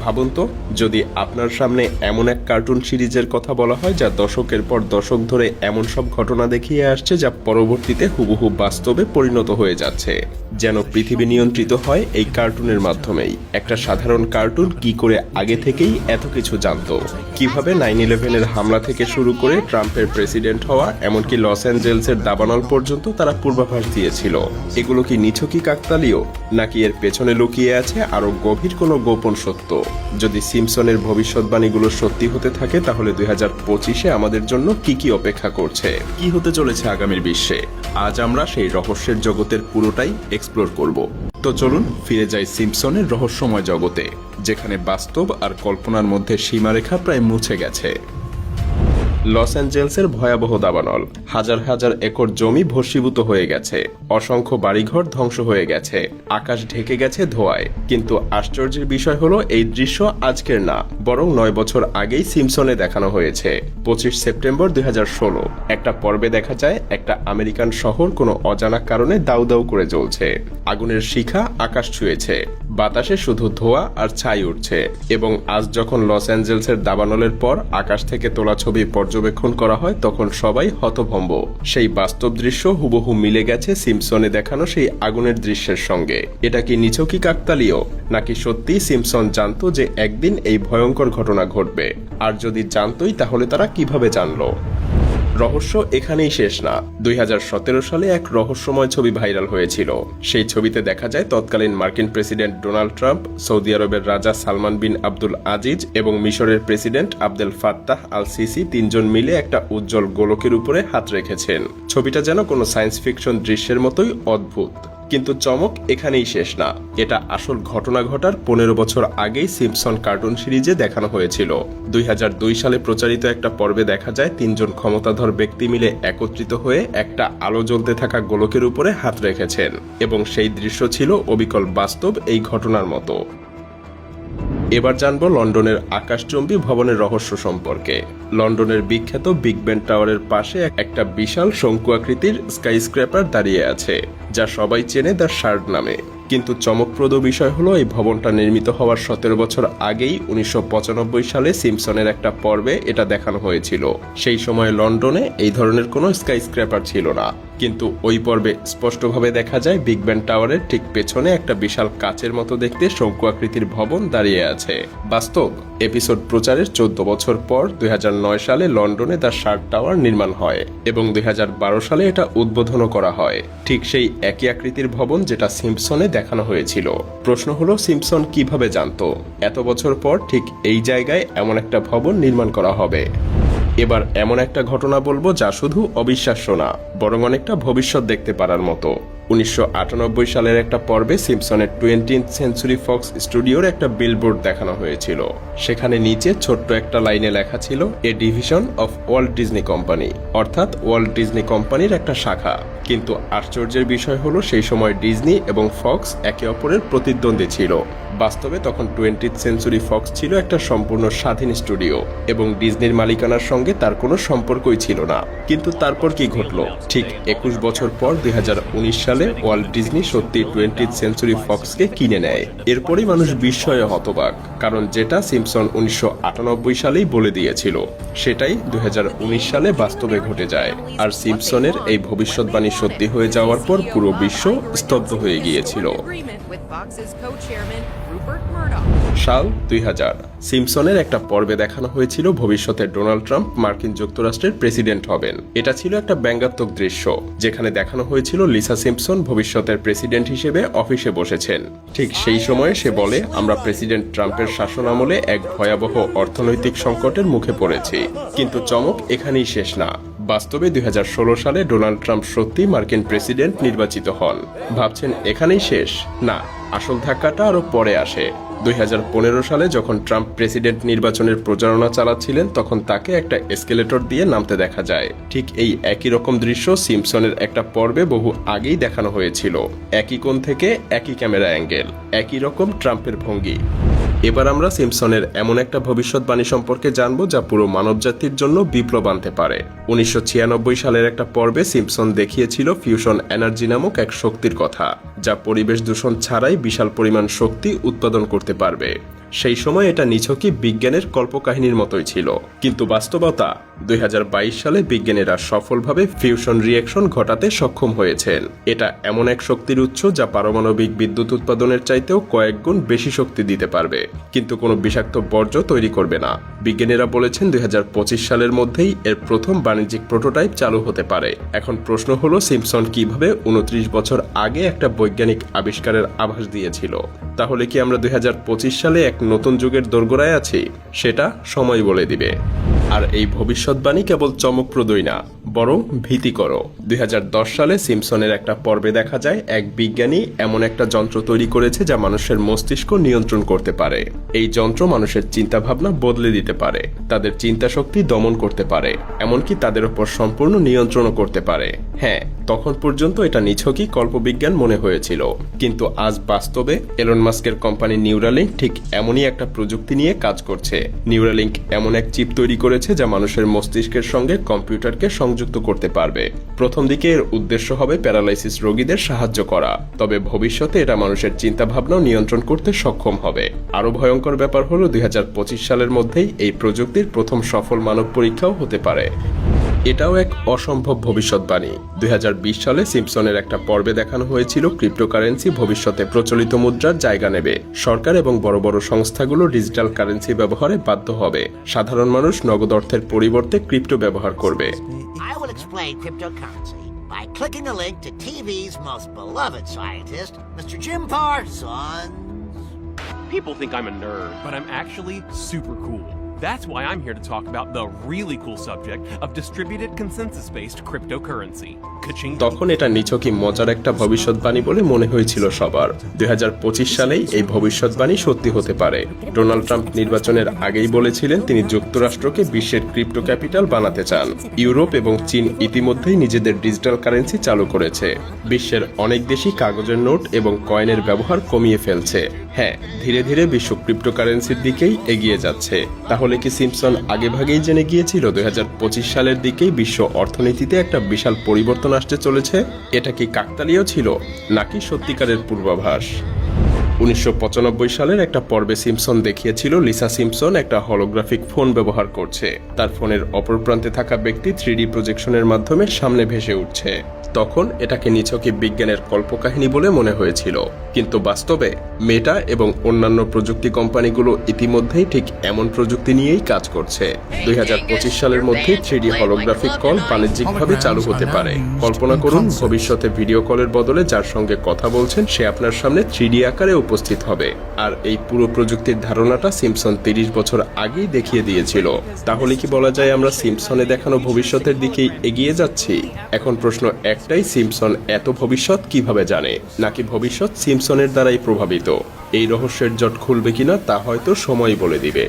ভাবুন তো, যদি আপনার সামনে এমন এক কার্টুন সিরিজের কথা বলা হয় যা দশকের পর দশক ধরে এমন সব ঘটনা দেখিয়ে আসছে যা পরবর্তীতে হুবহু বাস্তবে পরিণত হয়ে যাচ্ছে, যেন পৃথিবী নিয়ন্ত্রিত হয় এই কার্টুনের মাধ্যমেই। একটা সাধারণ কার্টুন কি করে আগে থেকেই এত কিছু জানতো, কিভাবে 9/11-এর হামলা থেকে শুরু করে ট্রাম্পের প্রেসিডেন্ট হওয়া, এমনকি লস অ্যাঞ্জেলসের দাবানল পর্যন্ত তারা পূর্বাভাস দিয়েছিল। এগুলো কি নিছকই কাকতালীয়, নাকি এর পেছনে লুকিয়ে আছে আরো গভীর কোনো গোপন সত্য? যদি সিম্পসনের ভবিষ্যৎবাণীগুলো সত্যি হতে থাকে, তাহলে 2025-এ আমাদের জন্য কি অপেক্ষা করছে, কি হতে চলেছে আগামীর বিশ্বে, আজ আমরা সেই রহস্যের জগতের পুরোটাই এক্সপ্লোর করব। তো চলুন ফিরে যাই সিম্পসনের রহস্যময় জগতে, যেখানে বাস্তব আর কল্পনার মধ্যে সীমারেখা প্রায় মুছে গেছে। লস অ্যাঞ্জেলসের ভয়াবহ দাবানল, হাজার হাজার একর জমি ভস্মীভূত হয়ে গেছে, অসংখ্য বাড়িঘর ধ্বংস হয়ে গেছে, আকাশ ঢেকে গেছে ধোঁয়ায়। কিন্তু আশ্চর্যের বিষয় হলো, এই দৃশ্য আজকের না, বরং 9 বছর আগেই সিম্পসনে দেখানো হয়েছে। 25 সেপ্টেম্বর 2016 একটা পর্বে দেখা যায় একটা আমেরিকান শহর কোনো অজানা কারণে দাউ দাউ করে জ্বলছে। আগুনের শিখা আকাশ ছুঁয়েছে, বাতাসে শুধু ধোঁয়া আর ছাই উঠছে। এবং আজ যখন লস অ্যাঞ্জেলসের দাবানলের পর আকাশ থেকে তোলা ছবি পর্যবেক্ষণ করা হয়, তখন সবাই হতভম্ব। সেই বাস্তব দৃশ্য হুবহু মিলে গেছে সিম্পসনে দেখানো সেই আগুনের দৃশ্যের সঙ্গে। এটা কি নিছকই কাকতালীয়, নাকি সত্যি সিম্পসন জানতো যে একদিন এই ভয়ঙ্কর ঘটনা ঘটবে? আর যদি জানতোই, তাহলে তারা কিভাবে জানলো? রহস্য এখানেই শেষ না। 2017 সালে এক রহস্যময় ছবি ভাইরাল হয়েছিল। সেই ছবিতে দেখা যায় তৎকালীন মার্কিন প্রেসিডেন্ট ডোনাল্ড ট্রাম্প, সৌদি আরবের রাজা সালমান বিন আব্দুল আজিজ এবং মিশরের president Abdel Fattah al CC তিনজন মিলে একটা উজ্জ্বল গোলকের উপরে হাত রেখেছেন। ছবিটা যেন কোনো সায়েন্স ফিকশন দৃশ্যের মতোই অদ্ভুত। কিন্তু চমক এখানেই শেষ না। এটা আসল ঘটনা ঘটার 15 বছর আগেই সিম্পসন কার্টুন সিরিজে দেখানো হয়েছিল। 2002 সালে প্রচারিত একটা পর্বে দেখা যায় তিনজন ক্ষমতাধর ব্যক্তি মিলে একত্রিত হয়ে একটা আলো জ্বলতে থাকা গোলকের উপরে হাত রেখেছেন, এবং সেই দৃশ্য ছিল অবিকল বাস্তব এই ঘটনার মতো। এবার জানব লন্ডনের আকাশচুম্বী ভবনের রহস্য সম্পর্কে। লন্ডনের বিখ্যাত বিগ বেন টাওয়ারের পাশে একটা বিশাল শঙ্কু আকৃতির স্কাইস্ক্র্যাপার দাঁড়িয়ে আছে, যা সবাই চেনে দ্য শার্ড নামে। কিন্তু চমকপ্রদ বিষয় হলো, এই ভবনটা নির্মিত হওয়ার 17 বছর আগেই 1995 সালে সিম্পসনের একটা পর্বে এটা দেখানো হয়েছিল। সেই সময় লন্ডনে এই ধরনের কোনো স্কাইস্ক্র্যাপার ছিল না। কিন্তু ওই পর্বে স্পষ্টভাবে দেখা যায় বিগ বেন টাওয়ারের ঠিক পেছনে একটা বিশাল কাচের মতো দেখতে শঙ্কু আকৃতির ভবন দাঁড়িয়ে আছে। বাস্তব এপিসোড প্রচারের 14 বছর পর 2009 সালে লন্ডনে দ্য শার্ড টাওয়ার নির্মাণ হয়, এবং 2012 সালে এটা উদ্বোধনও করা হয়। ঠিক সেই একই আকৃতির ভবন যেটা সিম্পসনে দেখানো হয়েছিল। প্রশ্ন হলো, সিম্পসন কিভাবে জানতো এত বছর পর ঠিক এই জায়গায় এমন একটা ভবন নির্মাণ করা হবে? এবার এমন একটা ঘটনা বলবো যা শুধু অবিশ্বাস্য না, বরং অনেকটা ভবিষ্যৎ দেখতে পারার মতো। 1998 সালের একটা পর্বে সিম্পসনের 20th সেঞ্চুরি ফক্স স্টুডিওর একটা বিলবোর্ড দেখানো হয়েছিল। সেখানে নিচে ছোট্ট একটা লাইনে লেখা ছিল, a division of Walt Disney company, অর্থাৎ ওয়াল্ট ডিজনি কোম্পানির একটা শাখা। কিন্তু আশ্চর্যের বিষয় হলো, সেই সময় ডিজনি এবং ফক্স একে অপরের প্রতিদ্বন্দ্বী ছিল। বাস্তবে তখন 20th সেঞ্চুরি ফক্স ছিল একটা সম্পূর্ণ স্বাধীন স্টুডিও, এবং ডিজনির মালিকানার সঙ্গে তার কোনো সম্পর্কই ছিল না। কিন্তু তারপর কি ঘটলো? ঠিক 21 বছর পর 2019 সালে ওয়াল্ট ডিজনি সত্যি 20th সেঞ্চুরি ফক্সকে কিনে নেয়। এরপরই মানুষ বিস্ময়ে হতবাক, কারণ যেটা সিম্পসন 1998 সালেই বলে দিয়েছিল, সেটাই 2019 সালে বাস্তবে ঘটে যায়। আর সিম্পসনের এই ভবিষ্যৎবাণী সত্যি হয়ে যাওয়ার পর পুরো বিশ্ব স্তব্ধ হয়ে গিয়েছিল। সাল 2000, সিম্পসনের একটা পর্বে দেখানো হয়েছিল ভবিষ্যতে ডোনাল্ড ট্রাম্প মার্কিন যুক্তরাষ্ট্রের প্রেসিডেন্ট হবেন। এটা ছিল একটা ব্যঙ্গাত্মক দৃশ্য, যেখানে দেখানো হয়েছিল লিসা সিম্পসন ভবিষ্যতের প্রেসিডেন্ট হিসেবে অফিসে বসেছেন। ঠিক সেই সময়ে সে বলে, আমরা প্রেসিডেন্ট ট্রাম্পের শাসনামলে এক ভয়াবহ অর্থনৈতিক সংকটের মুখে পড়েছি। কিন্তু চমক এখানেই শেষ না। বাস্তবে 2016 সালে ডোনাল্ড ট্রাম্প সত্যি মার্কিন প্রেসিডেন্ট নির্বাচিত হন। ভাবছেন এখানেই শেষ? না, আসল ধাক্কাটা আরো পরে আসে। 2015 সালে যখন ট্রাম্প প্রেসিডেন্ট নির্বাচনের প্রচারণা চালাচ্ছিলেন, তখন তাকে একটা এসকেলেটর দিয়ে নামতে দেখা যায়। ঠিক এই একই রকম দৃশ্য সিম্পসনের একটা পর্বে বহু আগেই দেখানো হয়েছিল। একই কোণ থেকে একই ক্যামেরা অ্যাঙ্গেল, একই রকম ট্রাম্পের ভঙ্গি। এবার আমরা সিম্পসনের এমন একটা ভবিষ্যৎবাণী সম্পর্কে জানবো যা পুরো মানবজাতির জন্য বিপ্লব আনতে পারে। 1996 সালের একটা পর্বে সিম্পসন দেখিয়েছিল ফিউশন এনার্জি নামক এক শক্তির কথা, যা পরিবেশ দূষণ ছাড়াই বিশাল পরিমাণ শক্তি উৎপাদন করতে পারবে। সেই সময় এটা নিছকই বিজ্ঞানের কল্পকাহিনীর মতোই ছিল, কিন্তু বাস্তবতা 2022 সালে বিজ্ঞানীরা সফলভাবে ফিউশন রিঅ্যাকশন ঘটাতে সক্ষম হয়েছেন। এটা এমন এক শক্তির উৎস যা পারমাণবিক বিদ্যুৎ উৎপাদনের চাইতেও কয়েক গুণ বেশি শক্তি দিতে পারবে, কিন্তু কোনো বিষাক্ত বর্জ্য তৈরি করবে না। বিজ্ঞানীরা বলেছেন 2025 সালের মধ্যেই এর প্রথম বাণিজ্যিক প্রোটোটাইপ চালু হতে পারে। এখন প্রশ্ন হলো, সিম্পসন কিভাবে 29 বছর আগে একটা বৈজ্ঞানিক আবিষ্কারের আভাস দিয়েছিল? তাহলে কি আমরা 2025 সালে এক নতুন যুগের দোরগোড়ায় আছি? সেটা সময় বলে দিবে। আর এই ভবিষ্যৎবাণী কেবল চমকপ্রদই না, বরং ভীতিকরও। 2010 সালে সিম্পসনের একটা পর্বে দেখা যায় এক বিজ্ঞানী এমন একটা যন্ত্র তৈরি করেছে যা মানুষের মস্তিষ্ক নিয়ন্ত্রণ করতে পারে। এই যন্ত্র মানুষের চিন্তাভাবনা বদলে দিতে পারে, তাদের চিন্তা শক্তি দমন করতে পারে, এমনকি তাদের উপর সম্পূর্ণ নিয়ন্ত্রণও করতে পারে। হ্যাঁ, তখন পর্যন্ত এটা নিছকই কল্পবিজ্ঞান মনে হয়েছিল, কিন্তু আজ বাস্তবে এলন মাস্কের কোম্পানি নিউরালিঙ্ক ঠিক এমনই একটা প্রযুক্তি নিয়ে কাজ করছে। নিউরালিঙ্ক এমন এক চিপ তৈরি করেছে যা মানুষের মস্তিষ্কের সঙ্গে কম্পিউটারকে সংযুক্ত করতে পারবে। প্রথম দিকে এর উদ্দেশ্য হবে প্যারালাইসিস রোগীদের সাহায্য করা, তবে ভবিষ্যতে এটা মানুষের চিন্তাভাবনাও নিয়ন্ত্রণ করতে সক্ষম হবে। আরো ভয়ঙ্কর ব্যাপার হলো 2025 সালের মধ্যেই এই প্রযুক্তির প্রথম সফল মানব পরীক্ষাও হতে পারে। এটাও এক অসম্ভব ভবিষ্যৎবাণী। 2020 সালে সিম্পসনের একটা পর্বে দেখানো হয়েছিল ক্রিপ্টোকারেন্সি ভবিষ্যতে প্রচলিত মুদ্রার জায়গা নেবে। সরকার এবং বড় বড় সংস্থাগুলো ডিজিটাল কারেন্সি ব্যবহারে বাধ্য হবে। সাধারণ মানুষ নগদ অর্থের পরিবর্তে ক্রিপ্টো ব্যবহার করবে। I will explain cryptocurrency by clicking a link to TV's most beloved scientist, Mr. Jim Parsons. People think I'm a nerd, but I'm actually super cool. That's why I'm here to talk about the really cool subject of distributed consensus-based cryptocurrency. তখন এটা নিছকই মজার একটা ভবিষ্যৎবাণী বলে মনে হয়েছিল সবার। 2025 সালেই এই ভবিষ্যৎবাণী সত্যি হতে পারে। ডোনাল্ড ট্রাম্প নির্বাচনের আগেই বলেছিলেন তিনি যুক্তরাষ্ট্রকে বিশ্বের ক্রিপ্টো ক্যাপিটাল বানাতে চান। ইউরোপ এবং চীন ইতিমধ্যেই নিজেদের ডিজিটাল কারেন্সি চালু করেছে। বিশ্বের অনেক দেশই কাগজের নোট এবং কয়েনের ব্যবহার কমিয়ে ফেলছে। হ্যাঁ, ধীরে ধীরে বিশ্ব ক্রিপ্টোকারেন্সির দিকেই এগিয়ে যাচ্ছে। তাহলে কি সিম্পসন আগেভাগেই জেনে গিয়েছিল 2025 সালের দিকেই বিশ্ব অর্থনীতিতে একটা বিশাল পরিবর্তন আসতে চলেছে? এটা কি কাকতালীয় ছিল নাকি সত্যিকারের পূর্বাভাস? 1995 সালের একটা পর্বে সিম্পসন দেখিয়েছিল লিসা সিম্পসন একটা হলোগ্রাফিক ফোন ব্যবহার করছে। তার ফোনের অপর প্রান্তে থাকা ব্যক্তি 3D প্রজেকশনের মাধ্যমে সামনে ভেসে উঠছে। তখন এটাকে নিছকই বিজ্ঞানের কল্পকাহিনী বলে মনে হয়েছিল, কিন্তু বাস্তবে মেটা এবং অন্যান্য প্রযুক্তি কোম্পানিগুলো ইতিমধ্যেই ঠিক এমন প্রযুক্তি নিয়েই কাজ করছে। 2025 সালের মধ্যে 3D হলোগ্রাফিক কল বাণিজ্যিকভাবে চালু হতে পারে। কল্পনা করুন, ভবিষ্যতে ভিডিও কলের বদলে যার সঙ্গে কথা বলছেন সে আপনার সামনে 3D আকারে উপস্থিত হবে। আর এই পুরো প্রযুক্তির ধারণাটা সিম্পসন 30 বছর আগেই দেখিয়ে দিয়েছিল। তাহলে কি বলা যায় আমরা সিম্পসনে দেখানো ভবিষ্যতের দিকেই এগিয়ে যাচ্ছি? এখন প্রশ্ন একটাই, সিম্পসন এত ভবিষ্যৎ কিভাবে জানে? নাকি ভবিষ্যৎ সিম্পসনের দ্বারাই প্রভাবিত? এই রহস্যের জট খুলবে কিনা তা হয়তো সময় বলে দিবে।